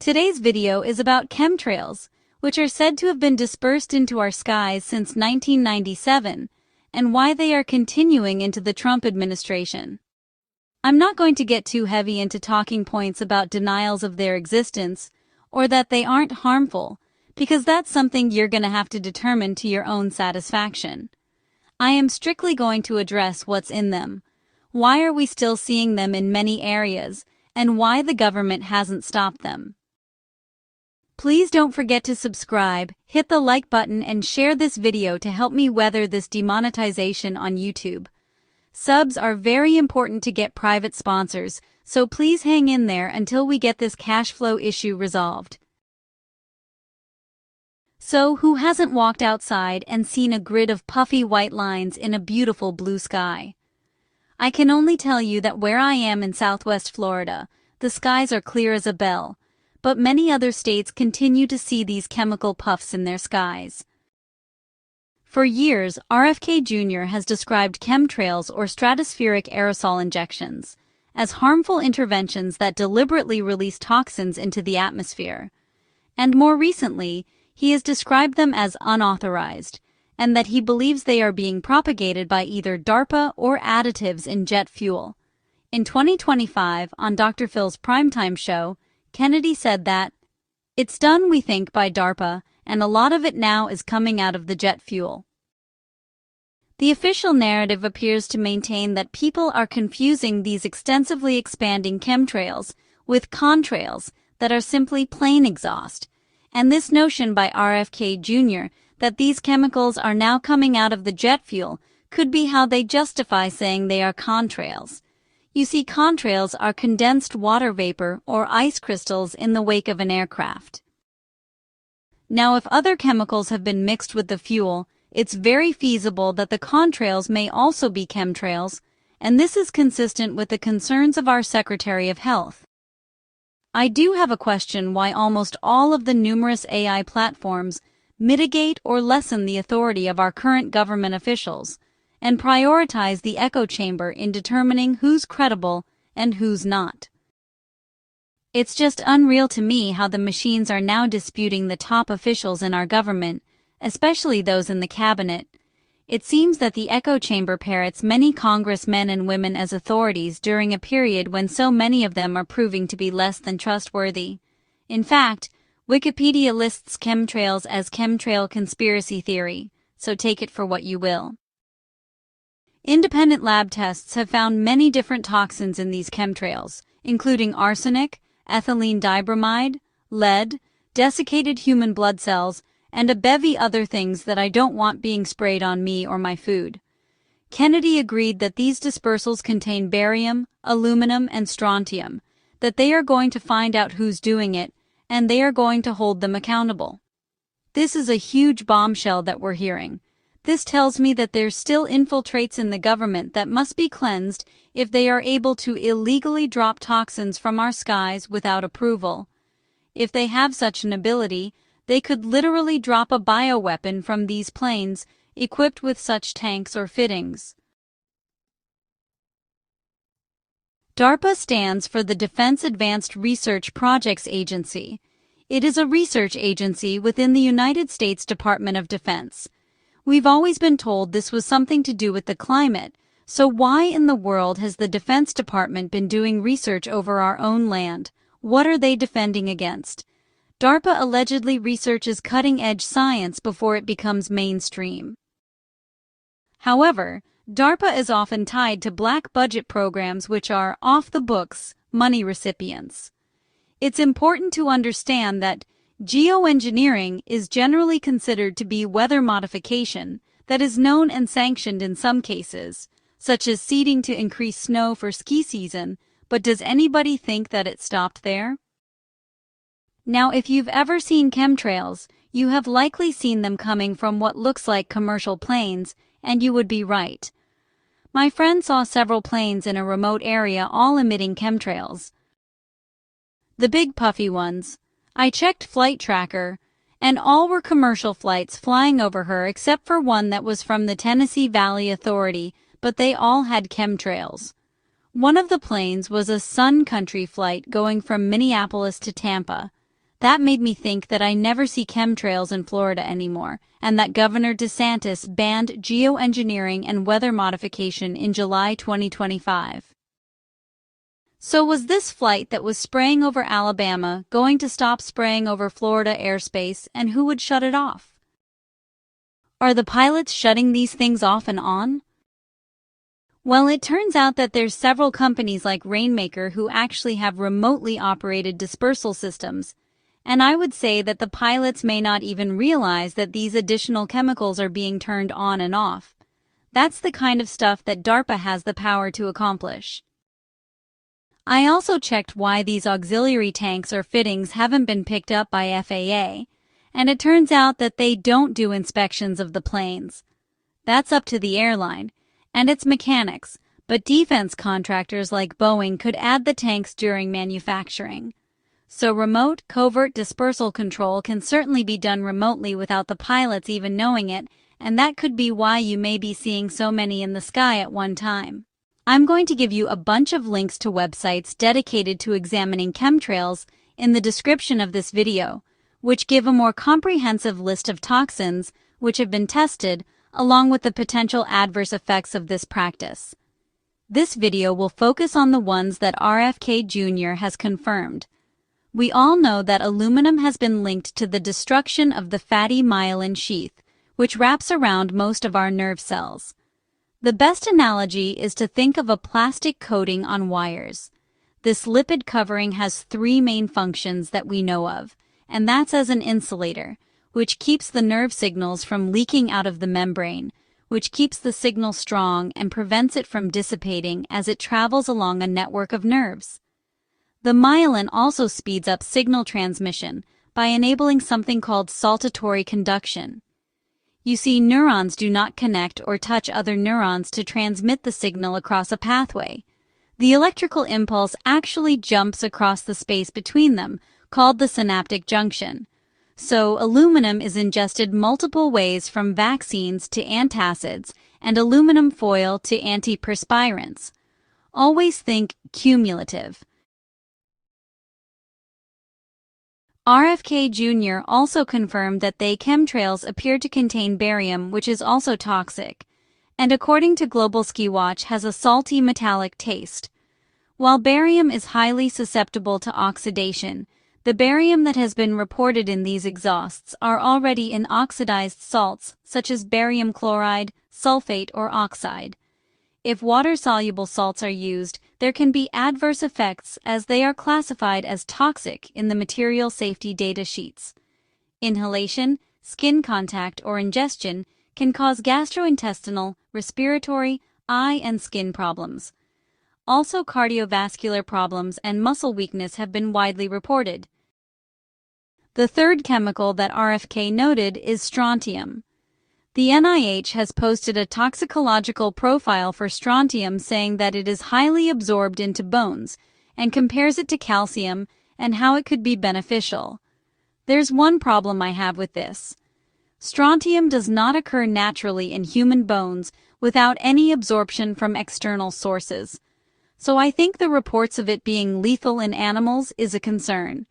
Today's video is about chemtrails, which are said to have been dispersed into our skies since 1997, and why they are continuing into the Trump administration. I'm not going to get too heavy into talking points about denials of their existence, or that they aren't harmful, because that's something you're going to have to determine to your own satisfaction. I am strictly going to address what's in them. Why are we still seeing them in many areas, and why the government hasn't stopped them? Please don't forget to subscribe, hit the like button and share this video to help me weather this demonetization on YouTube. Subs are very important to get private sponsors, so please hang in there until we get this cash flow issue resolved. So, who hasn't walked outside and seen a grid of puffy white lines in a beautiful blue sky? I can only tell you that where I am in Southwest Florida, the skies are clear as a bell, but many other states continue to see these chemical puffs in their skies. For years, RFK Jr. has described chemtrails or stratospheric aerosol injections as harmful interventions that deliberately release toxins into the atmosphere. And more recently, he has described them as unauthorized, and that he believes they are being propagated by either DARPA or additives in jet fuel. In 2025, on Dr. Phil's primetime show, Kennedy said that, "It's done, we think, by DARPA, and a lot of it now is coming out of the jet fuel." The official narrative appears to maintain that people are confusing these extensively expanding chemtrails with contrails that are simply plain exhaust, and this notion by RFK Jr. that these chemicals are now coming out of the jet fuel could be how they justify saying they are contrails. You see, contrails are condensed water vapor or ice crystals in the wake of an aircraft. Now, if other chemicals have been mixed with the fuel, it's very feasible that the contrails may also be chemtrails, and this is consistent with the concerns of our Secretary of Health. I do have a question why almost all of the numerous AI platforms mitigate or lessen the authority of our current government officials, and prioritize the echo chamber in determining who's credible and who's not. It's just unreal to me how the machines are now disputing the top officials in our government, especially those in the cabinet. It seems that the echo chamber parrots many congressmen and women as authorities during a period when so many of them are proving to be less than trustworthy. In fact, Wikipedia lists chemtrails as chemtrail conspiracy theory, so take it for what you will. Independent lab tests have found many different toxins in these chemtrails, including arsenic, ethylene dibromide, lead, desiccated human blood cells, and a bevy other things that I don't want being sprayed on me or my food. Kennedy agreed that these dispersals contain barium, aluminum, and strontium, that they are going to find out who's doing it, and they are going to hold them accountable. This is a huge bombshell that we're hearing. This tells me that there's still infiltrates in the government that must be cleansed if they are able to illegally drop toxins from our skies without approval. If they have such an ability, they could literally drop a bioweapon from these planes equipped with such tanks or fittings. DARPA stands for the Defense Advanced Research Projects Agency. It is a research agency within the United States Department of Defense. We've always been told this was something to do with the climate, so why in the world has the Defense Department been doing research over our own land? What are they defending against? DARPA allegedly researches cutting-edge science before it becomes mainstream. However, DARPA is often tied to black budget programs which are off-the-books money recipients. It's important to understand that geoengineering is generally considered to be weather modification that is known and sanctioned in some cases, such as seeding to increase snow for ski season, but does anybody think that it stopped there? Now, if you've ever seen chemtrails, you have likely seen them coming from what looks like commercial planes, and you would be right. My friend saw several planes in a remote area all emitting chemtrails. The big puffy ones. I checked Flight Tracker, and all were commercial flights flying over her except for one that was from the Tennessee Valley Authority, but they all had chemtrails. One of the planes was a Sun Country flight going from Minneapolis to Tampa. That made me think that I never see chemtrails in Florida anymore, and that Governor DeSantis banned geoengineering and weather modification in July 2025. So was this flight that was spraying over Alabama going to stop spraying over Florida airspace, and who would shut it off? Are the pilots shutting these things off and on? Well, it turns out that there's several companies like Rainmaker who actually have remotely operated dispersal systems, and I would say that the pilots may not even realize that these additional chemicals are being turned on and off. That's the kind of stuff that DARPA has the power to accomplish. I also checked why these auxiliary tanks or fittings haven't been picked up by FAA, and it turns out that they don't do inspections of the planes. That's up to the airline and its mechanics, but defense contractors like Boeing could add the tanks during manufacturing. So remote, covert dispersal control can certainly be done remotely without the pilots even knowing it, and that could be why you may be seeing so many in the sky at one time. I'm going to give you a bunch of links to websites dedicated to examining chemtrails in the description of this video, which give a more comprehensive list of toxins which have been tested, along with the potential adverse effects of this practice. This video will focus on the ones that RFK Jr. has confirmed. We all know that aluminum has been linked to the destruction of the fatty myelin sheath, which wraps around most of our nerve cells. The best analogy is to think of a plastic coating on wires. This lipid covering has three main functions that we know of, and that's as an insulator, which keeps the nerve signals from leaking out of the membrane, which keeps the signal strong and prevents it from dissipating as it travels along a network of nerves. The myelin also speeds up signal transmission by enabling something called saltatory conduction. You see, neurons do not connect or touch other neurons to transmit the signal across a pathway. The electrical impulse actually jumps across the space between them, called the synaptic junction. So, aluminum is ingested multiple ways, from vaccines to antacids and aluminum foil to antiperspirants. Always think cumulative. RFK Jr. also confirmed that they chemtrails appear to contain barium, which is also toxic, and according to Global Ski Watch has a salty metallic taste. While barium is highly susceptible to oxidation, the barium that has been reported in these exhausts are already in oxidized salts such as barium chloride, sulfate, or oxide. If water-soluble salts are used, there can be adverse effects as they are classified as toxic in the material safety data sheets. Inhalation, skin contact, or ingestion can cause gastrointestinal, respiratory, eye, and skin problems. Also, cardiovascular problems and muscle weakness have been widely reported. The third chemical that RFK noted is strontium. The NIH has posted a toxicological profile for strontium, saying that it is highly absorbed into bones, and compares it to calcium and how it could be beneficial. There's one problem I have with this. Strontium does not occur naturally in human bones without any absorption from external sources, so I think the reports of it being lethal in animals is a concern.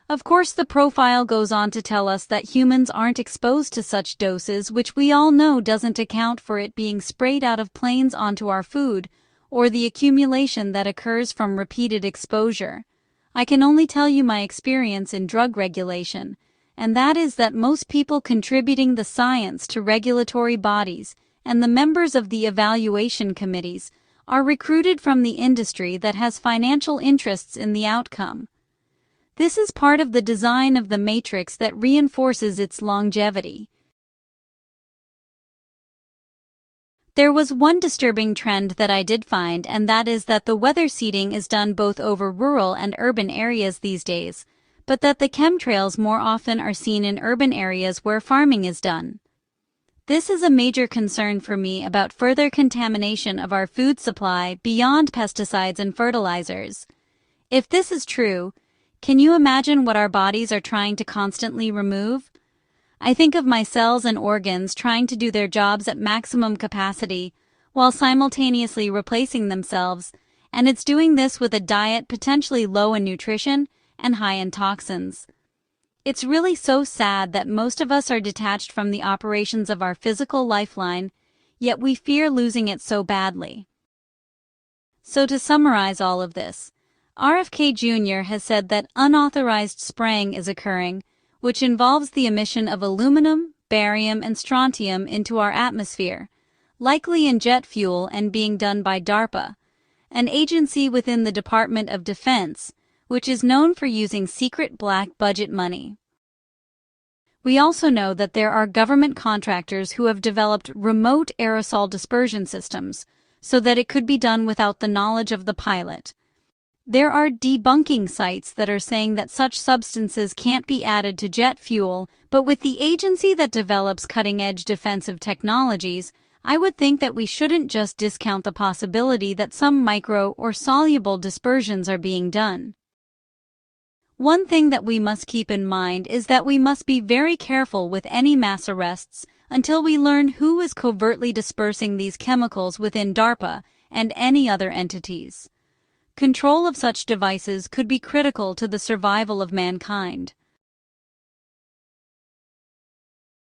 Of course, the profile goes on to tell us that humans aren't exposed to such doses, which we all know doesn't account for it being sprayed out of planes onto our food, or the accumulation that occurs from repeated exposure. I can only tell you my experience in drug regulation, and that is that most people contributing the science to regulatory bodies and the members of the evaluation committees are recruited from the industry that has financial interests in the outcome. This is part of the design of the matrix that reinforces its longevity. There was one disturbing trend that I did find, and that is that the weather seeding is done both over rural and urban areas these days, but that the chemtrails more often are seen in urban areas where farming is done. This is a major concern for me about further contamination of our food supply beyond pesticides and fertilizers. If this is true, can you imagine what our bodies are trying to constantly remove? I think of my cells and organs trying to do their jobs at maximum capacity while simultaneously replacing themselves, and it's doing this with a diet potentially low in nutrition and high in toxins. It's really so sad that most of us are detached from the operations of our physical lifeline, yet we fear losing it so badly. So to summarize all of this, RFK Jr. has said that unauthorized spraying is occurring, which involves the emission of aluminum, barium, and strontium into our atmosphere, likely in jet fuel and being done by DARPA, an agency within the Department of Defense, which is known for using secret black budget money. We also know that there are government contractors who have developed remote aerosol dispersion systems so that it could be done without the knowledge of the pilot. There are debunking sites that are saying that such substances can't be added to jet fuel, but with the agency that develops cutting-edge defensive technologies, I would think that we shouldn't just discount the possibility that some micro or soluble dispersions are being done. One thing that we must keep in mind is that we must be very careful with any mass arrests until we learn who is covertly dispersing these chemicals within DARPA and any other entities. Control of such devices could be critical to the survival of mankind.